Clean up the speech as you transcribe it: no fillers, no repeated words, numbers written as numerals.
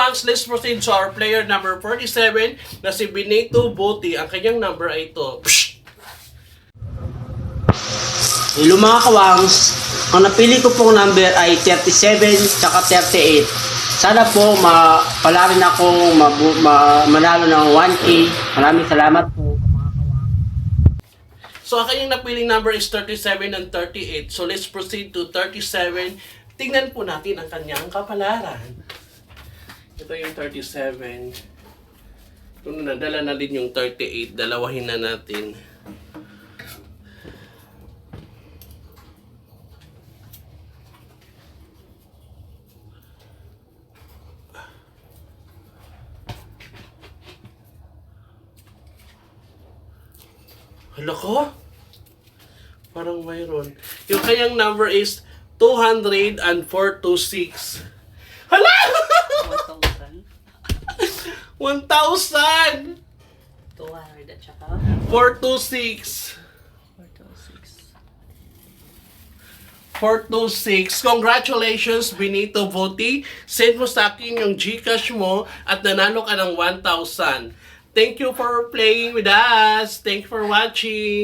kawangs, let's proceed to our player number 47 na si Benito Buti. Ang kanyang number ay ito. Psh! Hello mga kawangs, ang napili ko pong number ay 37 tsaka 38. Sana po pala rin akong manalo ng 1K. Maraming salamat po. So, ang kanyang napiling number is 37 and 38. So, let's proceed to 37. Tingnan po natin ang kanyang kapalaran. Ito yung 37. Kung nadala na din yung 38, dalawahin na natin. Hala ko? Parang mayroon. Yung kanyang number is 20426. Hala! 1,000! 200 at saka 426. 426. Congratulations, Benito Buti. Send mo sa akin yung GCash mo at nanalo ka ng 1,000. Thank you for playing with us. Thank you for watching.